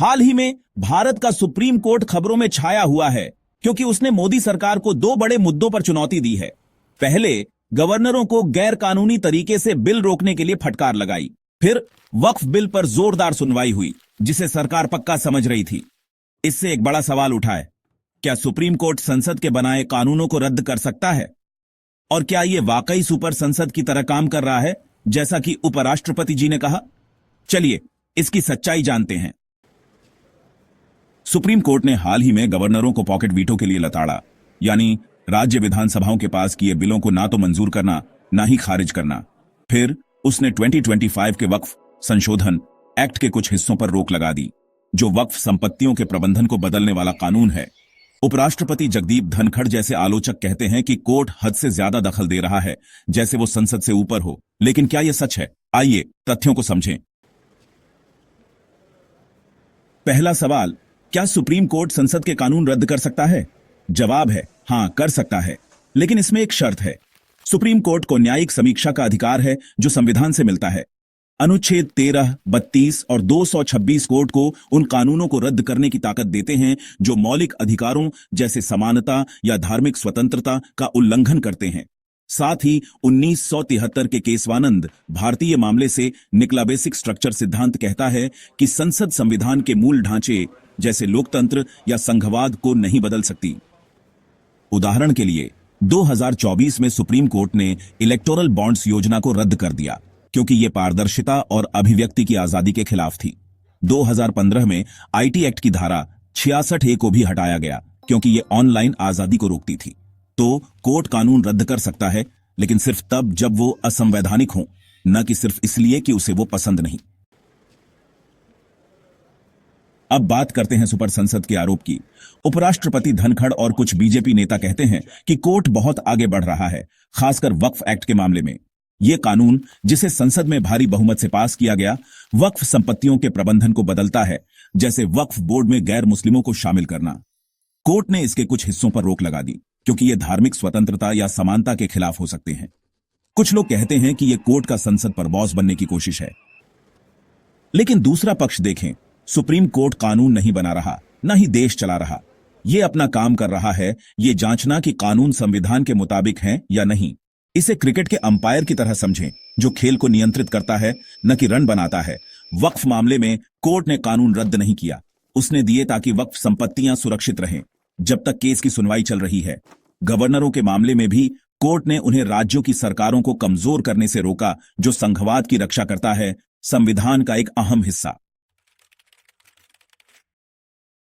हाल ही में भारत का supreme court खबरों में छाया हुआ है क्योंकि उसने मोदी सरकार को दो बड़े मुद्दों पर चुनौती दी है। पहले गवर्नरों को गैर कानूनी तरीके से बिल रोकने के लिए फटकार लगाई, फिर वक्फ बिल पर जोरदार सुनवाई हुई जिसे सरकार पक्का समझ रही थी। इससे एक बड़ा सवाल उठा है, क्या सुप्रीम कोर्ट संसद के बनाए कानूनों को रद्द कर सकता है? और क्या यह वाकई सुपर संसद की तरह काम कर रहा है जैसा कि उपराष्ट्रपति जी ने कहा? चलिए इसकी सच्चाई जानते हैं। सुप्रीम कोर्ट ने हाल ही में गवर्नरों को पॉकेट वीटो के लिए लताड़ा, यानी राज्य विधानसभाओं के पास किए बिलों को ना तो मंजूर करना ना ही खारिज करना। फिर उसने 2025 के वक्फ संशोधन एक्ट के कुछ हिस्सों पर रोक लगा दी, जो वक्फ संपत्तियों के प्रबंधन को बदलने वाला कानून है। उपराष्ट्रपति जगदीप धनखड़ जैसे आलोचक कहते हैं कि कोर्ट हद से ज्यादा दखल दे रहा है, जैसे वो संसद से ऊपर हो। लेकिन क्या यह सच है? आइए तथ्यों को समझें। पहला सवाल, क्या सुप्रीम कोर्ट संसद के कानून रद्द कर सकता है? जवाब है हां, कर सकता है, लेकिन इसमें एक शर्त है। सुप्रीम कोर्ट को न्यायिक समीक्षा का अधिकार है जो संविधान से मिलता है। अनुच्छेद 13, 32 और 226 कोर्ट को उन कानूनों को रद्द करने की ताकत देते हैं जो मौलिक अधिकारों जैसे समानता या धार्मिक स्वतंत्रता का उल्लंघन करते हैं। साथ ही 1973 के केशवानंद भारतीय मामले से निकला बेसिक स्ट्रक्चर सिद्धांत कहता है कि संसद संविधान के मूल ढांचे जैसे लोकतंत्र या संघवाद को नहीं बदल सकती। उदाहरण के लिए 2024 में सुप्रीम कोर्ट ने इलेक्टोरल बॉन्ड्स योजना को रद्द कर दिया क्योंकि यह पारदर्शिता और अभिव्यक्ति की आजादी के खिलाफ थी। 2015 में आईटी एक्ट की धारा 66A को भी हटाया गया क्योंकि यह ऑनलाइन आजादी को रोकती थी। तो कोर्ट कानून रद्द कर सकता है, लेकिन सिर्फ तब जब वो असंवैधानिक हो, न कि सिर्फ इसलिए कि उसे वो पसंद नहीं। अब बात करते हैं सुपर संसद के आरोप की। उपराष्ट्रपति धनखड़ और कुछ बीजेपी नेता कहते हैं कि कोर्ट बहुत आगे बढ़ रहा है, खासकर वक्फ एक्ट के मामले में। यह कानून, जिसे संसद में भारी बहुमत से पास किया गया, वक्फ संपत्तियों के प्रबंधन को बदलता है, जैसे वक्फ बोर्ड में गैर मुस्लिमों को शामिल करना। कोर्ट ने इसके कुछ हिस्सों पर रोक लगा दी क्योंकि ये धार्मिक स्वतंत्रता या समानता के खिलाफ हो सकते हैं। कुछ लोग कहते हैं कि यह कोर्ट का संसद पर बॉस बनने की कोशिश है। लेकिन दूसरा पक्ष देखें, सुप्रीम कोर्ट कानून नहीं बना रहा, न ही देश चला रहा। यह अपना काम कर रहा है, ये जांचना कि कानून संविधान के मुताबिक हैं या नहीं। इसे क्रिकेट के अंपायर की तरह समझें, जो खेल को नियंत्रित करता है, न कि रन बनाता है। वक्फ मामले में कोर्ट ने कानून रद्द नहीं किया, उसने दिए ताकि वक्फ संपत्तियां सुरक्षित रहें जब तक केस की सुनवाई चल रही है। गवर्नरों के मामले में भी कोर्ट ने उन्हें राज्यों की सरकारों को कमजोर करने से रोका, जो संघवाद की रक्षा करता है, संविधान का एक अहम हिस्सा।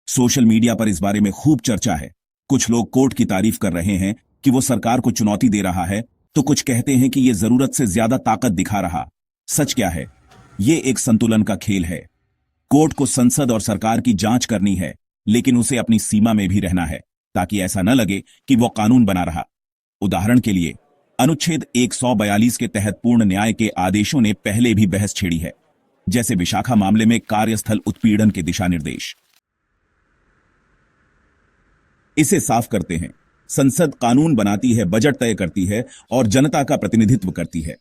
सोशल मीडिया पर इस बारे में खूब चर्चा है। कुछ लोग कोर्ट की तारीफ कर रहे हैं कि वो सरकार को चुनौती दे रहा है, तो कुछ कहते हैं कि ये जरूरत से ज्यादा ताकत दिखा रहा। सच क्या है? ये एक संतुलन का खेल है। कोर्ट को संसद और सरकार की जांच करनी है, लेकिन उसे अपनी सीमा में भी रहना है ताकि ऐसा न लगे कि वो कानून बना रहा। उदाहरण के लिए, अनुच्छेद 142 के तहत पूर्ण न्याय के आदेशों ने पहले भी बहस छेड़ी है, जैसे विशाखा मामले में कार्यस्थल उत्पीड़न के दिशा निर्देश। इसे साफ करते हैं, संसद कानून बनाती है, बजट तय करती है और जनता का प्रतिनिधित्व करती है।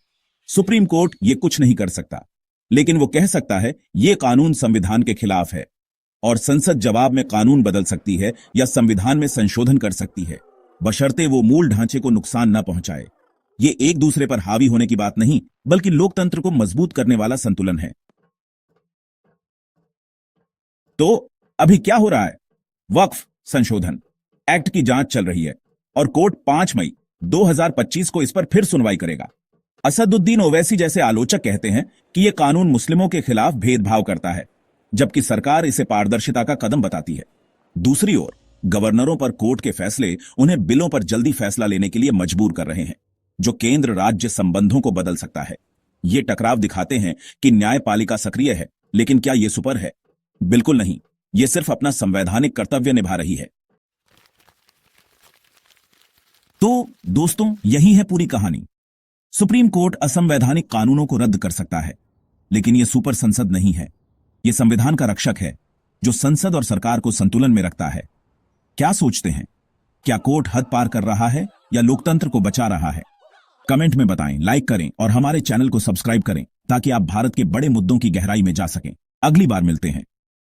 सुप्रीम कोर्ट ये कुछ नहीं कर सकता, लेकिन वो कह सकता है ये कानून संविधान के खिलाफ है, और संसद जवाब में कानून बदल सकती है या संविधान में संशोधन कर सकती है, बशर्ते वो मूल ढांचे को नुकसान न पहुंचाए। ये एक दूसरे पर हावी होने की बात नहीं, बल्कि लोकतंत्र को मजबूत करने वाला संतुलन है। तो अभी क्या हो रहा है? वक्फ संशोधन एक्ट की जांच चल रही है और कोर्ट 5 मई 2025 को इस पर फिर सुनवाई करेगा। असदुद्दीन ओवैसी जैसे आलोचक कहते हैं कि यह कानून मुस्लिमों के खिलाफ भेदभाव करता है, जबकि सरकार इसे पारदर्शिता का कदम बताती है। दूसरी ओर गवर्नरों पर कोर्ट के फैसले उन्हें बिलों पर जल्दी फैसला लेने के लिए मजबूर कर रहे हैं, जो केंद्र राज्य संबंधों को बदल सकता है। ये टकराव दिखाते हैं कि न्यायपालिका सक्रिय है, लेकिन क्या यह सुपर है? बिल्कुल नहीं, यह सिर्फ अपना संवैधानिक कर्तव्य निभा रही है। तो दोस्तों, यही है पूरी कहानी। सुप्रीम कोर्ट असंवैधानिक कानूनों को रद्द कर सकता है, लेकिन यह सुपर संसद नहीं है। यह संविधान का रक्षक है, जो संसद और सरकार को संतुलन में रखता है। क्या सोचते हैं? क्या कोर्ट हद पार कर रहा है या लोकतंत्र को बचा रहा है? कमेंट में बताएं, लाइक करें और हमारे चैनल को सब्सक्राइब करें ताकि आप भारत के बड़े मुद्दों की गहराई में जा सकें। अगली बार मिलते हैं।